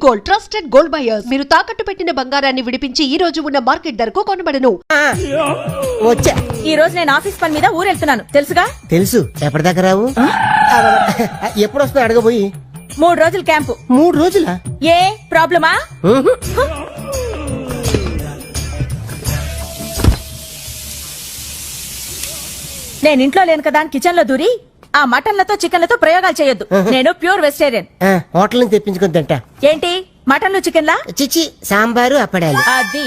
Gold, trusted gold buyers. మీరు తాకట్టు పెట్టిన బంగారాన్ని విడిపించి ఈ రోజు ఉన్న మార్కెట్ ధరకు కొనబడను. వచ్చా. ఈ రోజు నేను ఆఫీస్ పని మీద ఊరెళ్తున్నాను, తెలుసుగా? తెలుసు. ఎప్పటిదాకా రావు? ఎప్పుడు వస్తా అడగబోయి? 3 రోజుల క్యాంపు. 3 రోజులా? ఏ ప్రాబ్లమా? నేను ఇంట్లో లేను కదా అని కిచెన్ లో దూరి ఆ మటన్లతో చికెన్లతో ప్రయోగాలు చేయొద్దు. నేను ప్యూర్ వెజిటేరియన్. హోటల్ నుంచి తెప్పించుకుందంట. ఏంటి మటన్లు చికెన్లా? చిచి, సాంబారు అప్పడాలి. అది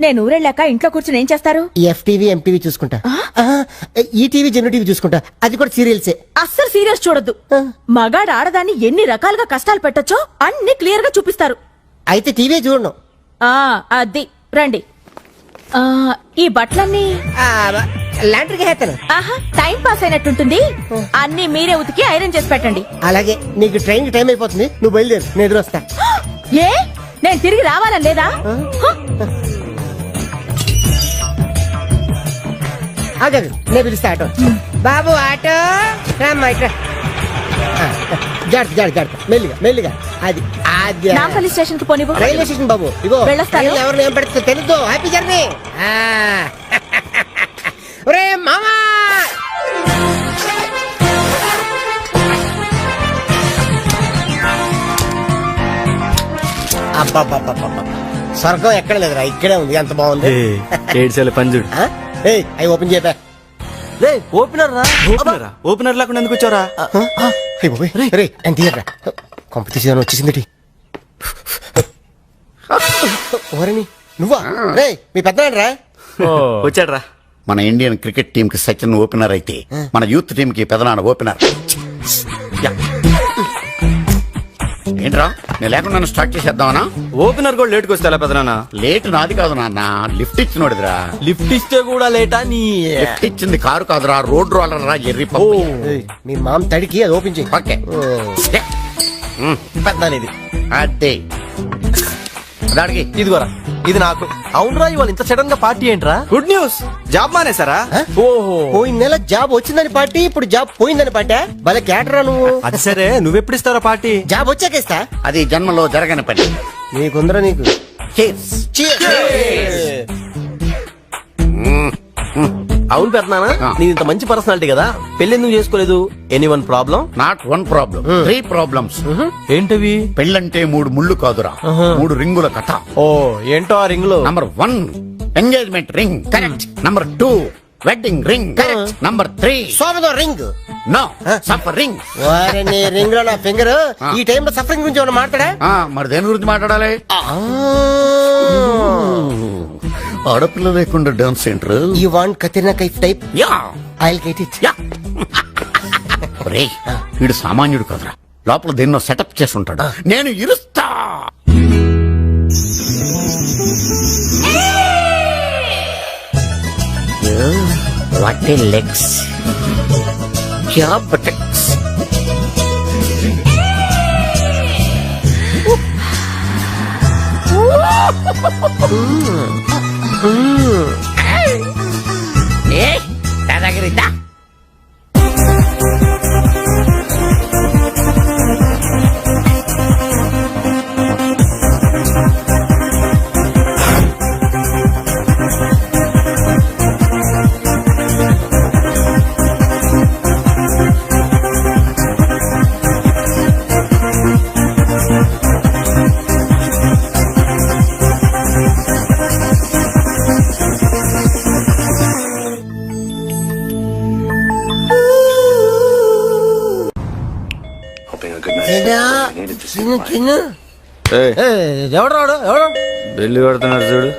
నేను ఊరెళ్ళాక ఇంట్లో కూర్చుని ఏం చేస్తారు? FTV MTV చూసుకుంటా. ఈటీవీ జెన్యూ టీవీ చూసుకుంటా. అది కూడా సీరియల్సే. అస్సలు సీరియస్ చూడొద్దు. మగాడు ఆడదాన్ని ఎన్ని రకాలుగా కష్టాలు పెట్టొచ్చో అన్ని క్లియర్ గా చూపిస్తారు. అయితే టీవీ చూడను. అది రండి. ఈ బట్టలన్నీ లాండ్రీకి హేతను. Time pass అయినట్టుంటుంది. అన్ని మీరే ఉతికి ఐరన్ చేసి పెట్టండి. అలాగే. నీకు ట్రైన్ టైం అయిపోతుంది, నువ్వు బయలుదేరు, నేను ఎదురొస్తా. ఏ నేను తిరిగి రావాలని లేదా? ఆగదు, నేను పిలుస్తా ఆటో. బాబు ఆటో రామ్మా ఇట్లా. జాగ్రత్త జాగ్రత్త, మెల్లిగా మెల్లిగా. అది అది నాంపల్లి స్టేషన్ కి పోనివ్వు. రైల్వే స్టేషన్ బాబు. ఇగో వెళ్ళొస్తాను. ఎవరిని ఏం పెడితే తెలుద్దు. Happy journey. ఒరే మామా, అబ్బా స్వర్గం ఎక్కడ లేదురా, ఇక్కడే ఉంది. ఎంత బాగుంది. ఏడ్చాలి పంజుడు. అవి ఓపెన్ చేయపా. ఓపెనర్ లేకుండా ఎందుకు వచ్చారా? ఎంత కాంపిటీషన్ వచ్చేసింది. ఓరని నువ్వా? రే మీ పెద్దరా వచ్చాడ్రా. మన ఇండియన్ క్రికెట్ టీం కి సచిన్ ఓపెనర్ అయితే మన యూత్ టీం కి పెదనాన్న ఓపెనర్. ఏంట్రా, నేను లేకుండా నన్ను స్టార్ట్ చేసేద్దామనా? ఓపెనర్ కూడా లేట్కి వస్తా పెదనాన్న. లేట్ నాది కాదు నాన్న, లిఫ్ట్ ఇచ్చినోడిదిరా. లిఫ్ట్ ఇస్తే కూడా లేటా? నీ లిఫ్ట్ ఇచ్చింది కారు కాదురా, రోడ్ రోలర్ రా. ఎర్రి మీ మామ తడికి అది ఓపెన్ చేయి. ఓకే పెద్దనిది అదే దాడికి ఇదిగోరా, ఇది నాకు. అవునరా, ఇవాళ ఇంత సడన్ గా పార్టీ ఏంట్రా? గుడ్ న్యూస్, జాబ్ మానేసారా? ఓహో, పోయిన నెల జాబ్ వచ్చిందని పార్టీ, ఇప్పుడు జాబ్ పోయిందని పార్టీ. భలే క్యాటరా నువ్వు. అది సరే, నువ్వెప్పుడు ఇస్తారా పార్టీ? జాబ్ వచ్చాకేస్తా. అది జన్మలో జరగని పని. నీకుందరా నీకు. అవును పెద్దనాన్న, నీది ఇంత మంచి పర్సనాలిటీ కదా, పెళ్లి ఎందుకు చేసుకోలేదు? Anyone problem? Not 1 problem, 3 problems. ఏంటవి? పెళ్ళంటే 3 ముళ్ళు కాదురా, 3 రింగుల కథ. ఓ ఏంటో ఆ రింగులు? Number 1 engagement ring, correct. Number 2 wedding ring, correct. Number 3 సోమదో రింగ్. No, suffer ring. వారిని రింగ్ లో నా ఫింగర్. ఈ టైంలో సఫరింగ్ గురించి ఏమైనా మాట్లాడా? మరి దేని గురించి మాట్లాడాలి? ఆడపిల్ల లేకుండా dance centre. You want Katrina Kaif type? Yeah, I will get it. Yeah. వీడు సామాన్యుడు కదరా, లోపల దేన్నో సెటప్ చేసి ఉంటాడు. నేను ఇరుస్తా. వాట్ ఏ లెగ్స్, క్యా బటక్స్. దాదాగిరిద్దా. ఎవడు ఎవడు బెల్లి కొడుతున్నారు చూడు.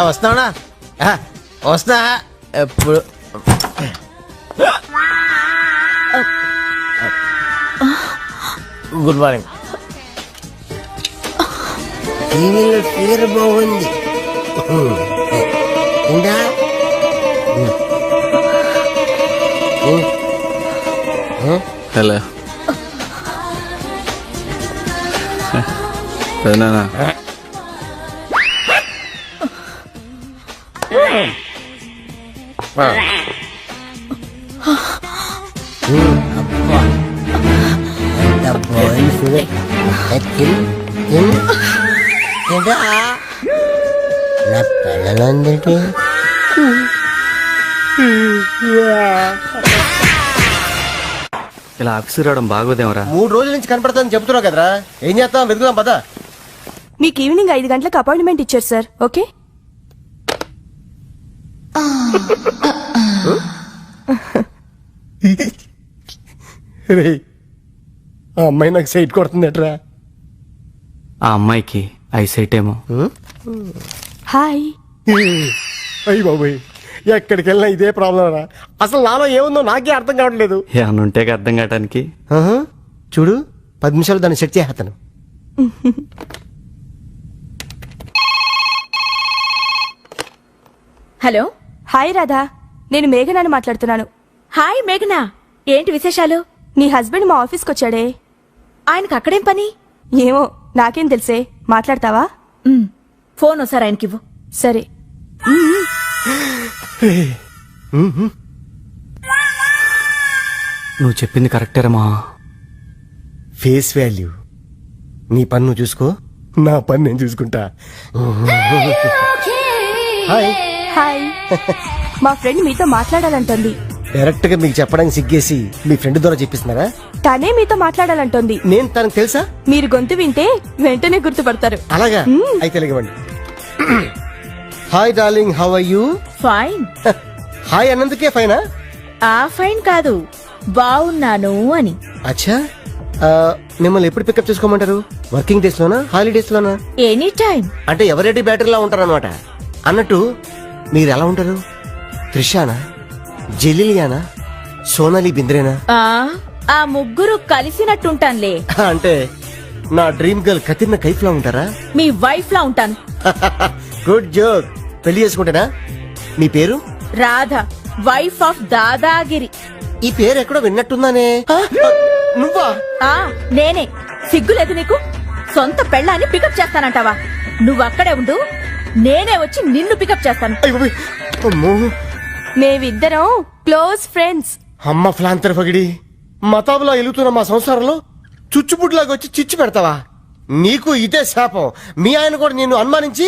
వస్తావునా? వస్తా. ఎప్పుడు గుడ్ మార్నింగ్. టీవీలో ఫిగర్ బాగుంది. హలో పెదనాన్న, నా పిల్లలందరికీ ఇలా ఆఫీసు రావడం బాగోదేమరా? 3 రోజుల నుంచి కనపడతానని చెప్తున్నావు కదరా, ఏం చేస్తాం, వెతుకుదాం పద. మీకు ఈవినింగ్ 5 గంటలకు అపాయింట్మెంట్ ఇచ్చారు సార్. ఓకే రేయ్, ఆ అమ్మాయి నాకు సైట్ కొడుతుందట్రా. ఆ అమ్మాయికి ఐసైట్ ఏమో. హాయ్. అయ్యి బాబోయ్, ఎక్కడికి వెళ్ళినా ఇదే ప్రాబ్లం రా. అసలు నాలో ఏముందో నాకే అర్థం కావట్లేదు. ఏమన్నా ఉంటే అర్థం కావటానికి. చూడు, 10 నిమిషాలు దాన్ని సెట్ చేస్తాను. హలో. హాయ్ రాధా, నేను మేఘనాని మాట్లాడుతున్నాను. హాయ్ మేఘనా, ఏంటి విశేషాలు? నీ హస్బెండ్ మా ఆఫీస్కి వచ్చాడే. ఆయనకు అక్కడేం పని? ఏమో నాకేం తెలుసే. మాట్లాడతావా? ఫోన్ ఒకసారి ఆయనకివ్వు. సరే. నువ్వు చెప్పింది కరెక్టేరమ్మా. Face value. నీ పని నువ్వు చూసుకో, నా పని నేను చూసుకుంటా. హాయ్. హాయ్. మా ఫ్రెండ్ మీతో మాట్లాడాలంటోంది. డైరెక్ట్ గా మీకు చెప్పడానికి సిగ్గేసి మీ ఫ్రెండ్ ద్వారా చెప్పిస్తున్నారా? తనే మీతో మాట్లాడాలంటోంది. నేను తనకు తెలుసా? మీరు గొంతు వింటే వెంటనే గుర్తుపడతారు. అలాగా? అయితే ఇవ్వండి. Hi darling, how are you? Fine. Hi అన్నందుకే ఫైనా? ఆ ఫైన్ కాదు, బాగున్నాను అని. అచ్చా, మిమ్మల్ని ఎప్పుడు పికప్ చేసుకోమంటారు? వర్కింగ్ డేస్ లోనా, హాలిడేస్ లోనా? Any time. అంటే ఎవరెడీ బ్యాటరీలా ఉంటారు అనమాట. అన్నట్టు మీరు ఎలా ఉంటారు? త్రిషానా, జెలిలియానా, సోనాలి బింద్రేనా? ఆ ముగ్గురు కలిసినట్టుంటానులే. అంటే నా డ్రీమ్ గర్ల్ కతిర్న కైఫ్ లా ఉంటారా? మీ వైఫ్ లా ఉంటాను. Good joke. పెళ్లి చేసుకుంటేనా? మీ పేరు? Radha, wife of dadagiri. ఈ పేరు ఎక్కడో విన్నట్టుందానే. నువ్వా? నేనే. సిగ్గులేదు నీకు? సొంత పెళ్ళాన్ని పికప్ చేస్తానంటావా? నువ్వు అక్కడే ఉండు, నేనే వచ్చి నిన్ను పికప్ చేస్తాను. అమ్మో, మేమిద్దరం క్లోజ్ ఫ్రెండ్స్. అమ్మ ఫ్లాంతర్ పగిడి, మతాబులా ఎలుగుతున్న మా సంసారంలో చుచ్చుపుట్లాగా వచ్చి చిచ్చు పెడతావా? నీకు ఇదే శాపం. మీ ఆయన కూడా నిన్ను అనుమానించి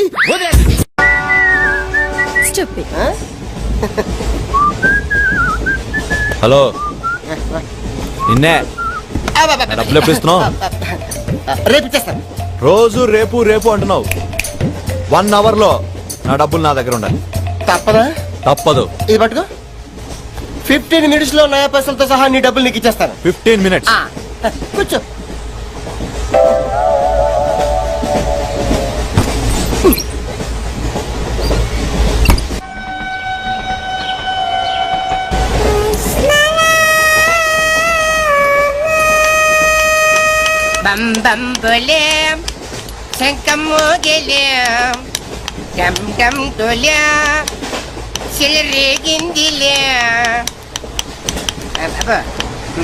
హలో, నిన్నే డబ్బులు ఎప్పుడు ఇస్తున్నావు? రేపు ఇచ్చేస్తాను. రోజు రేపు రేపు అంటున్నావు. 1 అవర్ లో నా డబ్బులు నా దగ్గర ఉండాలి. తప్పదా? తప్పదు. ఇది పట్టుకో. 15 మినిట్స్ లో నయా పైసలతో సహా నీ డబ్బులు నీకు ఇచ్చేస్తాను. 15 మినిట్స్. కూర్చో. బం బం బోలేం శంఖం మోగేలేం డమ్ డమ్ డోలే సిలరేగిందిలే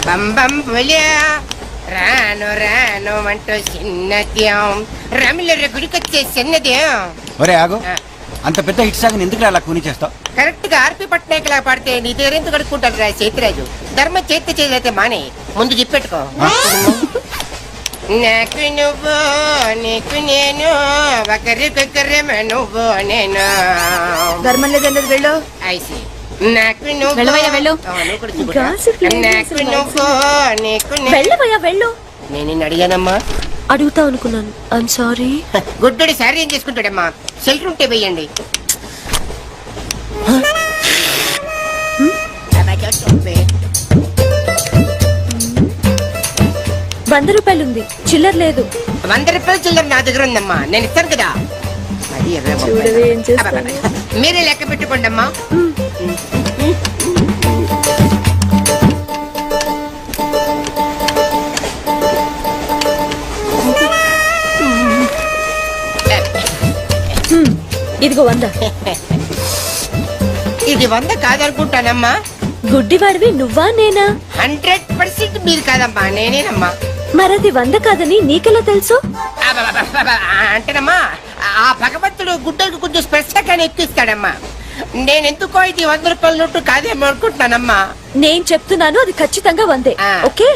బం బం బోలే రాను రాను అంటూ చిన్నదేం రమిల గుడికొచ్చే చిన్నదేం. ఒరే ఆగు, అంత పెద్ద హిట్ సాగ్ ఎందుకు అలా కూని చేస్తావు? కరెక్ట్ గా ఆర్పి పట్నాయక్ లా పాడితే నీ దగ్గరెందుకు కడుక్కుంటారు రా సేతిరాజు. ధర్మ చేతి చేదైతే మానే ముందు చెప్పెట్టుకో. నాకు నువ్వు నీకు నేను ఒకరికొకరేమో నువ్వు నేను. ధర్మం లేదన్నది వెళ్ళు. ఐసి నాకు నువ్వు వెళ్ళవయ్యా, వెళ్ళు. నువ్వు కూడా చూపురా. నాకు నువ్వు నీకు వెళ్ళవయ్యా, వెళ్ళు. నేను నిన్ను అడిగానమ్మా. అడుగుతా అనుకున్నాను. I'm sorry. గుడ్డోడి సారీ ఏం చేసుకుంటాడమ్మా? షెల్టర్ ఉంటే వెయ్యండి. ₹100 ఉంది, చిల్లర లేదు. 100 రూపాయలు చిల్లర నా దగ్గర ఉందమ్మా, నేను ఇస్తాను కదా. అది 20 చూడవే ఏం చేస్తాను. మీరే లెక్క పెట్టుకోండి అమ్మా. ఇదిగో 100. ఇది 100 కాదనుకుంటానమ్మా. గుడ్డివాడివి నువ్వా నేనా? 100% మీరు కాదమ్మా, నేనేనమ్మా. మరది 100 కాదని నీకెలా తెలుసు? అంటేనమ్మా, ఆ భగవంతుడు గుడ్డలకు కొంచెం స్పెషల్ గానే ఎక్కిస్తాడమ్మా. నేను ఎందుకో ఇది 100 రూపాయల నోటు కాదేమో అనుకుంటున్నానమ్మా. నేను చెప్తున్నాను అది ఖచ్చితంగా వందే. ఆ. ఓకే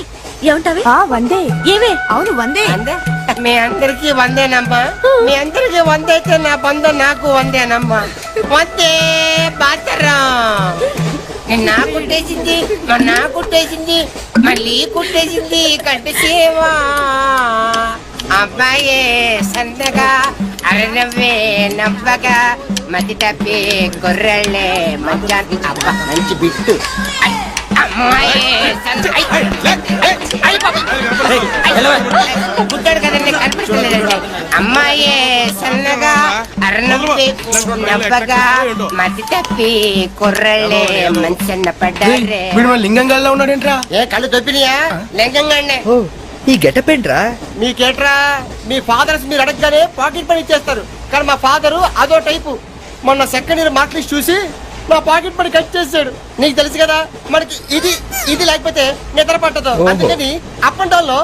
ఏమంటావే? వందే. ఏవే? అవును వందే. అందే మీ అందరికి వందేనమ్మా. మీ అందరికి వందైతే నా బంధం నాకు వందేనమ్మా. వందే బాతరం. నిన్న కుట్టేసింది, మొన్న కుట్టేసింది, మళ్ళీ కుట్టేసింది కంటి సేవా. అబ్బాయే సన్నగా అరనవ్వే నవ్వగా మతి తప్పి కుర్రళ్ళే మంచి అబ్బా మంచి బిట్టు. అమ్మాయే పుట్టాడు కదండి కనిపిస్తలేదండి. అమ్మాయే సన్నగా అరనవ్వే నవ్వగా మతి తప్పి కుర్రళ్ళే మంచన్న పడ్డారే. లింగంగా ఉన్నాడేంట్రా? ఏ కళ్ళు తొప్పినాయా? లింగంగానే. ఈ గెటప్ ఏంట్రా? మీకేట్రా, మీ ఫాదర్స్ మీరు అడగగానే పాకెట్ పని ఇచ్చేస్తారు. కానీ మా ఫాదరు అదో టైపు. మొన్న సెకండ్ ఇయర్ మార్క్ లిస్ట్ చూసి నా పాకెట్ పని కట్ చేసాడు. నీకు తెలుసు కదా మనకి ఇది ఇది లేకపోతే నిద్ర పట్టదు. అందుకని అప్ అండ్ డౌన్ లో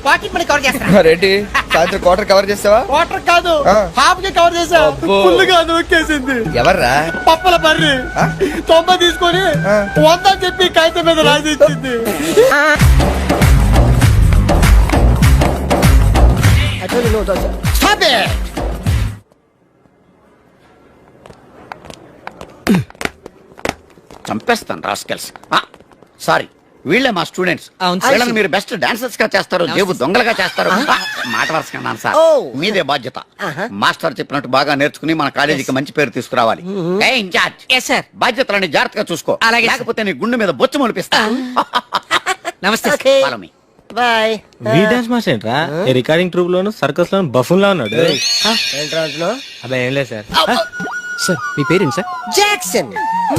పాకెట్ పని కవర్ చేస్తా. రెడ్డి సాయంత్రం క్వార్టర్ కవర్ చేస్తావా? వాటర్ కాదు, హాఫ్ కి కవర్ చేసా. ఫుల్గా నొక్కేసింది. ఎవర్రా? పప్పల బర్రి 90 తీసుకొని 100 అని చెప్పి కాగితం మీద రాసి ఇచ్చింది. Stop it! చంపేస్తాను రాస్కెల్స్. సారీ, వీళ్ళే మా స్టూడెంట్స్. వీళ్ళని మీరు బెస్ట్ డాన్సర్స్ గా చేస్తారు, జేబు దొంగలుగా చేస్తారు. మాట వరుసకన్నాను సార్, మీదే బాధ్యత. మాస్టర్ చెప్పినట్టు బాగా నేర్చుకుని మన కాలేజీకి మంచి పేరు తీసుకురావాలి. ఏ ఇన్ఛార్జ్, బాధ్యతలని జాగ్రత్తగా చూసుకో, లేకపోతే నీ గుండె మీద బొచ్చు మొలిపిస్తా. నమస్తే. Follow me. బాయ్. వీ డాన్స్ మాస్టర్ ఏంట్రా? ఈ రికార్డింగ్ ట్రూప్ లోను సర్కస్ లోను బఫూన్ లా ఉన్నాడు. అబ్బా ఏం లేదు సార్. సార్ మీ పేరేంటి సార్? Jackson,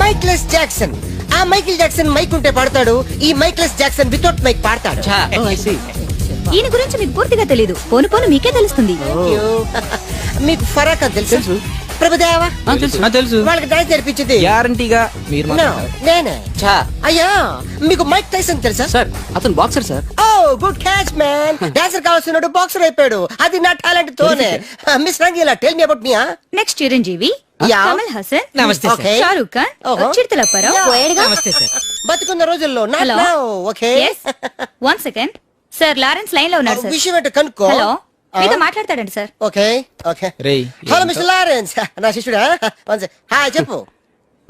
Michael Jackson. ఆ మైకిల్ జాక్సన్ మైక్ ఉంటే పాడతాడు, ఈ మైక్లెస్ జాక్సన్ వితౌట్ మైక్ పాడతాడు. ఈయన గురించి మీకు పూర్తిగా తెలీదు. పోను పోను మీకే తెలుస్తుంది. మీకు ఫరాక్ తెలుసు? ప్రభుదేవా తెలుసు. వాళ్ళకి డాన్స్ నేర్పించింది గ్యారంటీగా మీరు No, నేనే. అయ్యా మీకు మైక్ టైసన్ తెలుసా? సార్ అతను బాక్సర్ సార్. ఓ గుడ్ క్యాచ్ మ్యాన్. డాన్సర్ కావాల్సినాడు బాక్సర్ అయిపోయాడు. అది నా టాలెంట్ తోనే. Miss Rangeela tell me about me. Next Chiranjeevi, Yeah. Kamal Haasan, నమస్తే సార్. Okay. షారూక్ ఖాన్, ఓహో. చిరుతలప్పారావు, పోయేడుగా. నమస్తే సార్. బతుకున్న రోజుల్లో not Hello. now, okay? Yes. 1 second. Sir Lawrence line లో ఉన్నారు సార్. విషయం ఏంటో కనుక్కో. హలో, మీతో మాట్లాడతాడండి సార్. Okay okay. రేయ్ హలో మిస్టర్ లారెన్స్, నా శిష్యుడా? హాయ్ చెప్పు.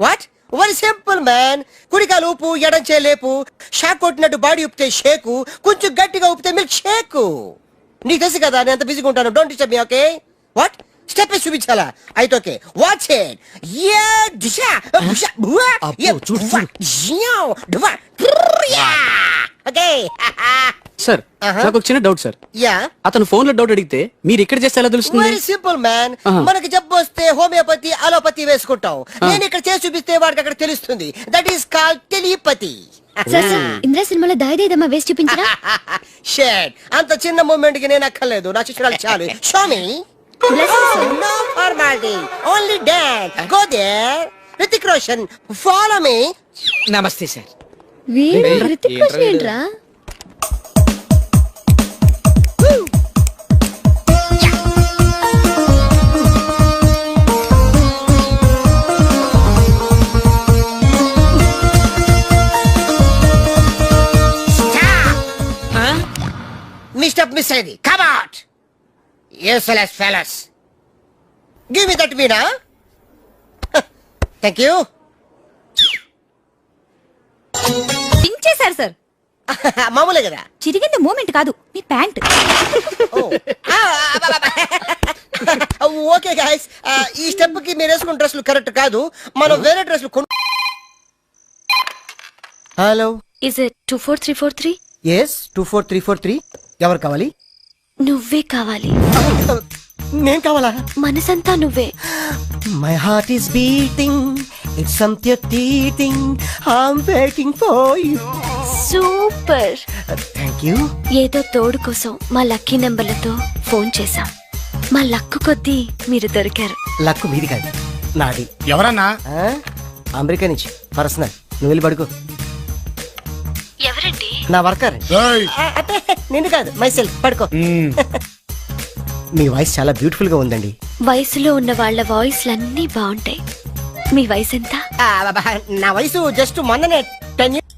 వాట్? Very simple man. కుడికాలు ఊపు, ఎడం చేలేపు. షాక్ కొట్టినట్టు బాడీ ఊపితే షేకు, కొంచెం గట్టిగా ఊపితే మిల్క్ షేకు. నీకు తెలుసు కదా నేను ఎంత బిజీగా ఉంటాను. Don't disturb me, okay? What? Step చూపించాలా? అయితే ఓకే, వాచ్ ఇట్. యా దిశా బుషా బువా. యా చూడు జియావ్ డువా. ఓకే. సార్ నాకు ఒక చిన్న డౌట్ సార్. యా అతను ఫోన్ లో డౌట్ అడిగితే మీరు ఇక్కడ చేస్తే ఎలా తెలుస్తుంది? Very simple man. మనకి జబ్బు వస్తే హోమియోపతి అలోపతి వేసుకుంటాం. నేను ఇక్కడ చేసి చూపిస్తే వాడికి అక్కడ తెలుస్తుంది. That is called telepathy. Indra సినిమాలో దాయిదేదమ్మా వేసి చూపించరా? షేట్ అంత చిన్న మూమెంట్ కి నేను అక్కర్లేదు. నా శిష్యురాలు చాలు. Show me. No formality, only dance. Go there. Hrithik Roshan, follow me. నమస్తే సార్. వీడు హృతిక్ రోషన్ ఏంట్రా? మీ స్టెప్ మిస్ అయింది. Come out. Useless fellows. Give me that veena. Thank you. పించేశారు సార్. మామూలే కదా. చిరిగింది మూమెంట్ కాదు, మీ ప్యాంట్. ఓకే గైస్, ఈ స్టెప్ కి మీరు వేసుకున్న డ్రెస్లు కరెక్ట్ కాదు. మనం వేరే డ్రెస్లు కొను. Hello, is it 24343? ఎస్ 24343. ఎవరు కావాలి? నువ్వే కావాలి. నేను కావాలా? మనసంతా నువ్వే. My heart is beating, it's something teething, I'm waiting for you. Super. Thank you. ఏదో తోడు కోసం మా లక్కీ నెంబర్లతో ఫోన్ చేశాం. మా లక్కు కొద్దీ మీరు దొరికారు. లక్కు మీది కాదు, నాది. ఎవరన్నా? అమెరికా నుంచి పర్సనల్. నువ్వు వెళ్ళి పడుకో. ఎవరండి? నా వర్కర్. నిన్ను కాదు, మై సెల్ఫ్. పడుకో. మీ వాయిస్ చాలా బ్యూటిఫుల్ గా ఉందండి. వయసులో ఉన్న వాళ్ళ వాయిస్లన్నీ బాగుంటాయి, మీ వయసు ఎంత? నా వయసు జస్ట్ మొన్ననే 10 years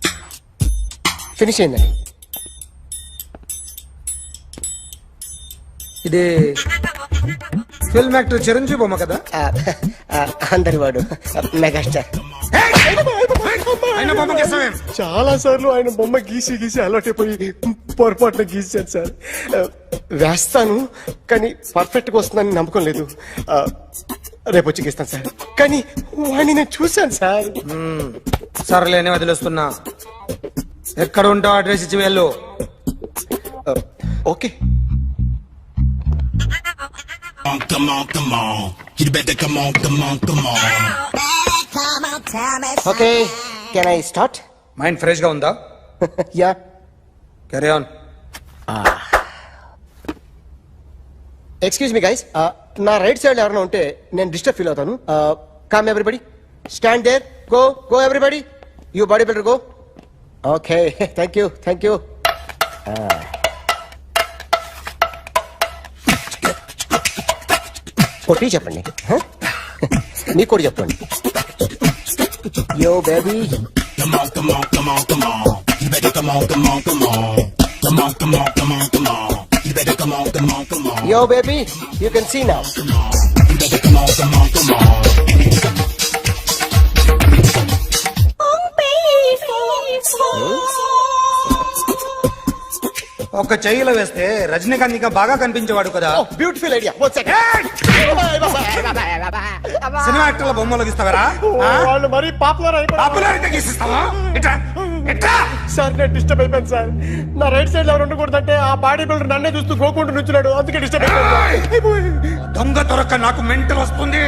ఫినిష్ అయిందండి. ఇది ఫిల్మ్ యాక్టర్ చిరంజీవి బొమ్మ కదా? అందరి వాడు మెగాస్టార్. చాలా సార్లు ఆయన బొమ్మ గీసి గీసి అలవాటైపోయి పొరపాటున గీసాను సార్. వేస్తాను కానీ పర్ఫెక్ట్ గా వస్తుందని నమ్మకం లేదు. రేపు వచ్చి గీస్తాను సార్. కానీ వాడిని నేను చూశాను సార్. సర్లేని వదిలేస్తున్నా. ఎక్కడ ఉంటావు అడ్రస్ ఇచ్చి వెళ్ళు. Okay. Okay, can I start? Mind fresh గా ఉందా? Yeah. Carry on. Excuse me guys, నా రైట్ సైడ్ ఎవరైనా ఉంటే నేను డిస్టర్బ్ ఫీల్ అవుతాను. Come everybody, stand there, go go everybody, you body builder go. Okay, thank you thank you. కొట్టి చెప్పండి, మీకు కూడా చెప్పండి. Yo baby, yo baby, you can see now. ఒక చెయ్యిలో వేస్తే రజనీకాంత్ ఇంకా బాగా కనిపించేవాడు కదా. Beautiful idea. One second. Cinema యాక్టర్ల బొమ్మలు గీస్తావరా? వాళ్ళు మరీ పాపులర్ అయిపోయి పాపులర్ అయితే గీసిస్తావా? ఇట్రా ఇట్రా. సార్ నేను డిస్టర్బ్ అయిపోయాను సార్. నా రైట్ సైడ్ ఎవరు ఉండకూడదంటే ఆ బాడీ బిల్డర్ నన్నే చూస్తూ గోకుంటూ నుంచున్నాడు, అందుకే డిస్టర్బ్ అయిపోయాను. దొంగ దొరక్క నాకు మెంటల్ వస్తుంది.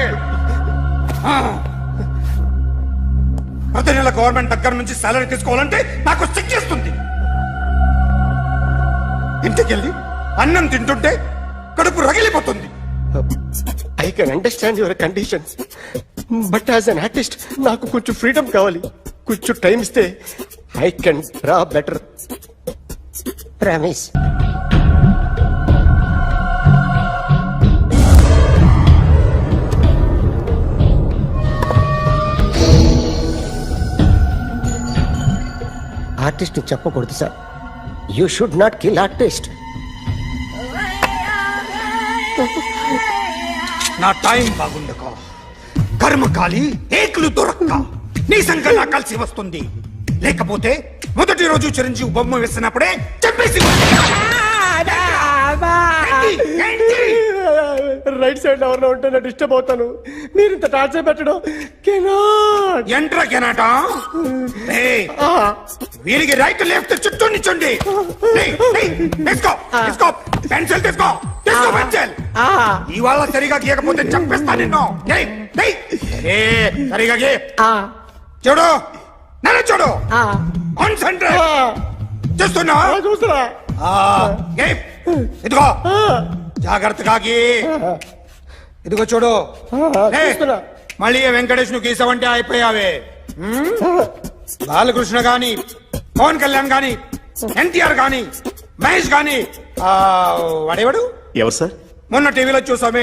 ప్రతి నెల గవర్నమెంట్ దగ్గర నుంచి సాలరీ తీసుకోవాలంటే నాకు సిగ్గేస్తుంది. ఇంటికెళ్ళి అన్నం తింటుంటే కడుపు రగిలిపోతుంది. I can understand your conditions, but as an artist నాకు కొంచెం ఫ్రీడమ్ కావాలి. కొంచెం టైం ఇస్తే I can draw better. Promise. Artist చెప్పకూడదు sir. You should not kill artist. నా టైం బాగుండక కర్మకాలి ఏకులు దొరక్క నీ సంఖ్య నాకు కలిసి వస్తుంది. లేకపోతే మొదటి రోజు చిరంజీవి బొమ్మ వేసినప్పుడే చెప్పేసి రైట్ సైడ్ ఎవరైనా ఉంటే నేను డిస్టర్బ్ అవుతాను. మీరు ఇంత టార్చర్ పెట్టడం ఎంట్రా కెనాట. వీరికి రైట్ లెఫ్ట్ చుట్టూ నిచ్చండి. తీసుకో తీసుకో పెన్సిల్, తీసుకో తీసుకో పెన్సిల్. ఇవాళ సరిగా గీయకపోతే చంపేస్తా నిన్ను. సరిగా గీ. చూడు నన్ను చూడు. కాన్సంట్రేట్ చేస్తున్నా. చూస్తున్నా. ఇదిగో జాగ్రత్తగా గీ. ఇదిగో చూడు. మళ్ళీ వెంకటేష్ ను గీసావంటే అయిపోయావే. బాలకృష్ణ గాని, పవన్ కళ్యాణ్ గాని, ఎన్టీఆర్ గాని, మహేష్ గాని, వాడేవాడు ఎవరు సార్? మొన్న టీవీలో చూసామే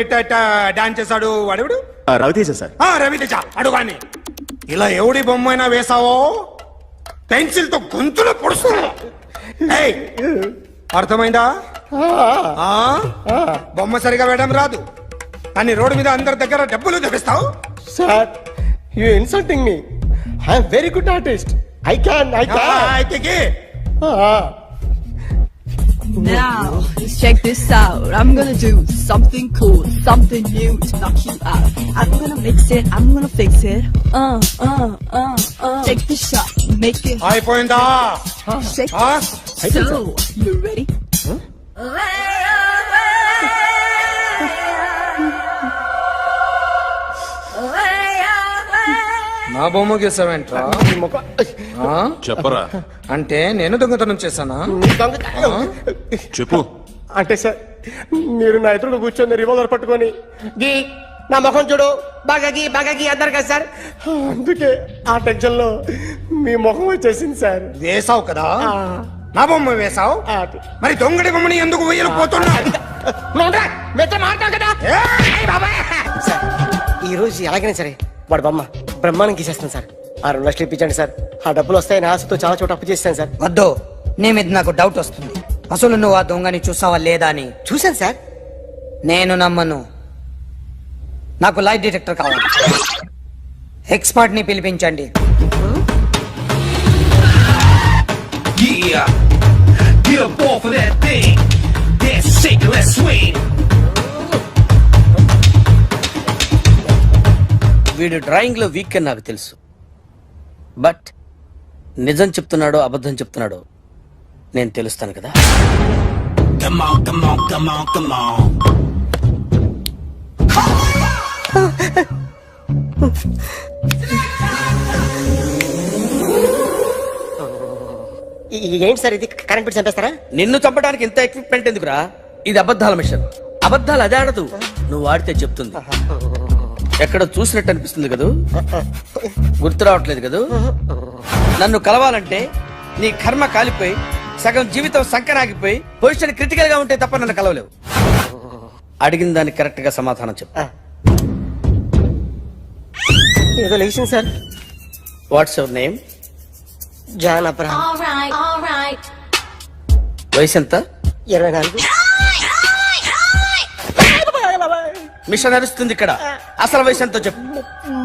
డాన్స్ చేశాడు వాడేవాడు? రవితేజ సార్. రవితేజ అడు గాని. ఇలా ఎవడి బొమ్మ అయినా వేసావో పెన్సిల్ తో గొంతులో పొడుస్తా. అర్థమైందా? బొమ్మ సరిగా వేయడం రాదు కానీ రోడ్డు మీద అందరి దగ్గర డబ్బులు తెప్పిస్తావు. Sir you insulting me. I'm very good artist. I can అయితే Now, let's check this out. I'm gonna do something cool, something new to knock you out. I'm gonna mix it, I'm gonna fix it. Take the shot, make it అయిపోయిందా? shake. So, you ready? నా బొమ్మ గీసావేంట్రా? చెప్పరా. అంటే నేను దొంగతనం చేశానా? చెప్పు. అంటే సార్ మీరు నా ఎదురుగా కూర్చొని రివాల్వర్ పట్టుకొని గీ నా ముఖం చూడు బాగా గీ అన్నారు కదా సార్, అందుకే ఆ టెన్షన్ లో మీ ముఖం వచ్చేసింది సార్. వేసావు కదా, నా బొమ్మ వేసావు, మరి దొంగడి బొమ్మని ఎందుకు వేయలేకపోతున్నా? సార్ ఈ రోజు ఎలాగైనా సరే వాడు బొమ్మ బ్రహ్మాండం గీసేస్తాను సార్. ఆ 2 లక్షలు ఇప్పించండి సార్. ఆ డబ్బులు వస్తాయని ఆశతో చాలా చోట అప్పు చేస్తాను సార్. వద్దు, నీ మీద నాకు డౌట్ వస్తుంది. అసలు నువ్వు ఆ దొంగని చూసావా లేదా అని. చూశాను సార్. నేను నమ్మను. నాకు లైట్ డిటెక్టర్ కావాలి. ఎక్స్పర్ట్ ని పిలిపించండి. వీడు డ్రాయింగ్ లో వీక్ అని నాకు తెలుసు, బట్ నిజం చెప్తున్నాడో అబద్ధం చెప్తున్నాడో నేను తెలుస్తాను కదా. ఏంటి సార్ ఇది? కరెంట్ బిల్ చంపేస్తారా? నిన్ను చంపడానికి ఇంత ఎక్విప్మెంట్ ఎందుకురా? ఇది అబద్ధాల మిషన్. అబద్ధాలు అదే ఆడదు, నువ్వు ఆడితే చెప్తుంది. ఎక్కడ చూసినట్టు అనిపిస్తుంది కదూ, గుర్తు రావట్లేదు కదూ. నన్ను కలవాలంటే నీ కర్మ కాలిపోయి సగం జీవితం సంకనాగిపోయి పొజిషన్ క్రిటికల్ గా ఉంటే తప్ప నన్ను కలవలేవు. అడిగిన దానికి కరెక్ట్ గా సమాధానం చెప్పు. ఏదో లేచింది sir. What's your name? John Abraham. వయసు ఎంత? 24. మిషన్ నడుస్తుంది ఇక్కడ. అసలు వయసు ఎంతో చెప్పు.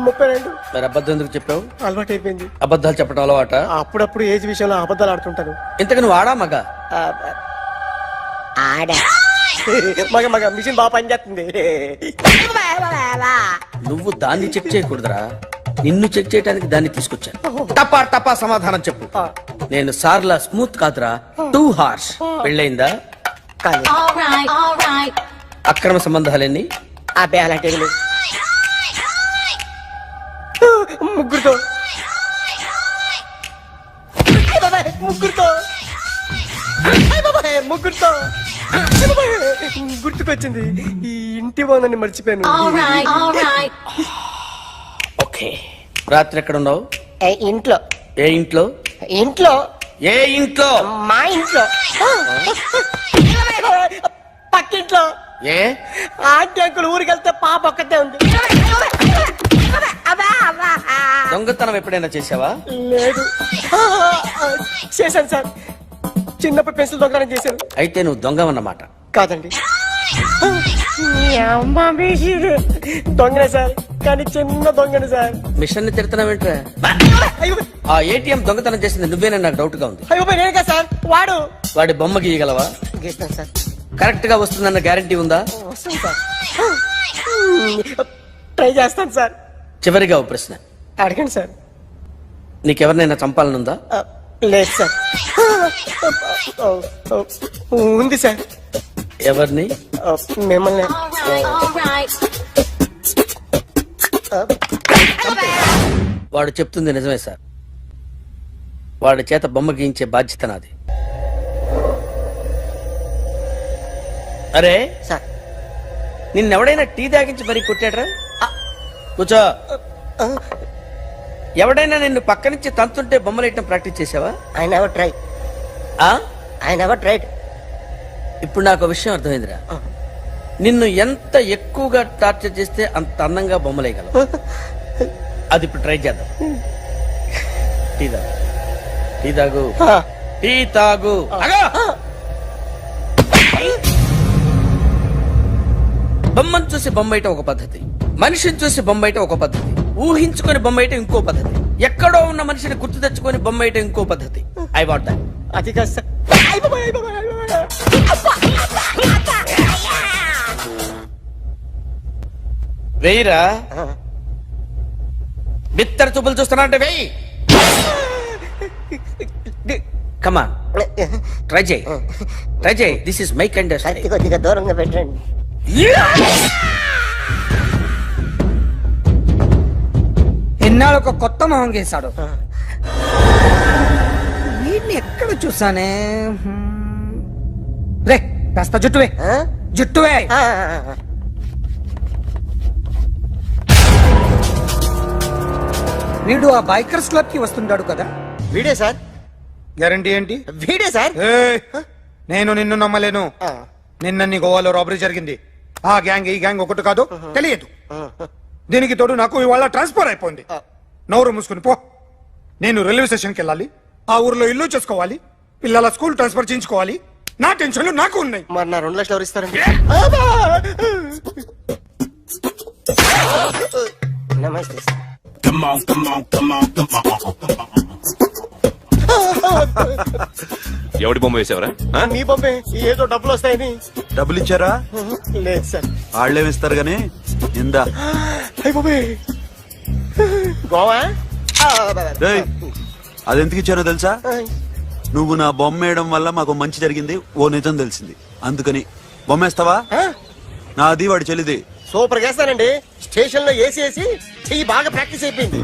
32. మరి అబద్ధం ఎందుకు చెప్పావు? అలవాటు అయిపోయింది. అబద్ధాలు చెప్పడం అలవాట? అప్పుడప్పుడు ఏజ్ విషయంలో అబద్ధాలు ఆడుతుంటాను. ఇంతకు నువ్వు ఆడా మగ? ఆడా. మగ మగ మిషన్ బాగా పనిచేస్తుంది. నువ్వు దాన్ని చెక్ చేయకూడదురా, నిన్ను చెక్ చేయడానికి దాన్ని తీసుకొచ్చాను. టపా టపా సమాధానం చెప్పు. నేను సార్లా స్మూత్ కాదురా, టూ హార్ష్. పెళ్ళయిందా? కానీ అక్రమ సంబంధాలన్నీ? అబ్బే అలాంటి ముగ్గురుతో ముగ్గురుతో ముగ్గురుతో గుర్తుకొచ్చింది. ఈ ఇంటి బాగుందని మర్చిపోయాను. ఓకే, రాత్రి ఎక్కడ ఉన్నావు? ఇంట్లో. ఏ ఇంట్లో? ఇంట్లో. ఏ ఇంట్లో? మా ఇంట్లో. పక్కింట్లో. ఏ ఆంటీ అంకుల్ ఊరికి వెళ్తే పాప ఒక్కతే ఉంది. దొంగతనం ఎప్పుడైనా చేసావా? లేదు. చేశాను సార్. చిన్నప్పుడు పెన్సిల్ దొంగతనం చేశాను. అయితే నువ్వు దొంగవన్నమాట. కాదండి, దొంగనే సార్, కానీ చిన్న దొంగని సార్. మిషన్ ని తిడుతున్నావేంట్రా? ఆ ఏటీఎం దొంగతనం చేసింది నువ్వేనని నాకు డౌట్ గా ఉంది. అయ్యో నేను కదా సార్. వాడి బొమ్మ గీయగలవా? గీస్తాను సార్. కరెక్ట్ గా వస్తుందన్న గ్యారంటీ ఉందా? వస్తాను సార్. ట్రై చేస్తాను సార్. చివరిగా ఓ ప్రశ్న అడగండి సార్. నీకెవరినైనా చంపాలనుందా? లేదు సార్. ఉంది సార్. ఎవరిని? మిమ్మల్ని. వాడు చెప్తుంది నిజమే సార్. వాడి చేత బొమ్మ గీయించే బాధ్యత నాది. అరే సార్, నిన్నెవడైనా టీ తాగించి మరీ కొట్టాడ్రా? కూర్చో. ఎవడైనా నిన్ను పక్క నుంచి తంతుంటే బొమ్మలేయటం ప్రాక్టీస్ చేసావా? I never try. I never tried. ఇప్పుడు నాకు విషయం అర్థమైందిరా. నిన్ను ఎంత ఎక్కువగా టార్చర్ చేస్తే అంత అందంగా బొమ్మలేయగలవు. అది ఇప్పుడు ట్రై చేద్దాం. టీ తాగు. టీ తాగు. టీ తాగు. బొమ్మను చూసి బొమ్మయటం ఒక పద్ధతి, మనిషిని చూసి బొమ్మయటం ఒక పద్ధతి, ఊహించుకొని బొమ్మయటం ఇంకో పద్ధతి, ఎక్కడో ఉన్న మనిషిని గుర్తు తెచ్చుకొని బొమ్మయటం ఇంకో పద్ధతి. I want that. అది కాదు సార్. వెయ్యిరా. బిత్తర చూపులు చూస్తున్నా అంటే వెయ్యి. కమా, ట్రై చేయి. ట్రై చేయి. This is my kind. కొద్దిగా దూరంగా పెట్టండి. ఎన్నాళ్ళు ఒక కొత్త మొహం గీశాడు. వీడిని ఎక్కడ చూసానే? రే కాస్త జుట్టువే. జుట్టువే. వీడు ఆ బైకర్స్ క్లబ్ కి వస్తుంటాడు కదా? వీడే సార్. గ్యారంటీ ఏంటి? వీడే సార్. నేను నిన్ను నమ్మలేను. నిన్న నీ గోవాలో రాబరీ జరిగింది. ఆ గ్యాంగ్ ఈ గ్యాంగ్ ఒకటి కాదు, తెలియదు. దీనికి తోడు నాకు ఇవాళ ట్రాన్స్ఫర్ అయిపోయింది. నోరు మూసుకుని పో. నేను రైల్వే స్టేషన్కి వెళ్ళాలి, ఆ ఊర్లో ఇల్లు చేసుకోవాలి, పిల్లల స్కూల్ ట్రాన్స్ఫర్ చేయించుకోవాలి. నా టెన్షన్లు నాకు ఉన్నాయి. మరి నా 2 లక్షలు ఎవరు ఇస్తారండి? నమస్తే సార్. ఎవడి బొమ్మ వేసావరా? మీ బొమ్మే, ఏదో డబ్బులు వస్తాయని. డబ్బులు ఇచ్చారా? లేదు సార్. వాళ్ళేమి ఇస్తారు గానీ ఇందా. అయ్య బాబే, గోవా. రేయ్, అది ఎందుకు ఇచ్చానో తెలుసా? నువ్వు నా బొమ్మ వేయడం వల్ల మాకు మంచి జరిగింది, ఓ నిజం తెలిసింది. అందుకని బొమ్మేస్తావా? నాది వాడి చెల్లిది. సూపర్ చేస్తానండి. స్టేషన్ లో ఏసీ చెయ్యి బాగా ప్రాక్టీస్ అయిపోయింది.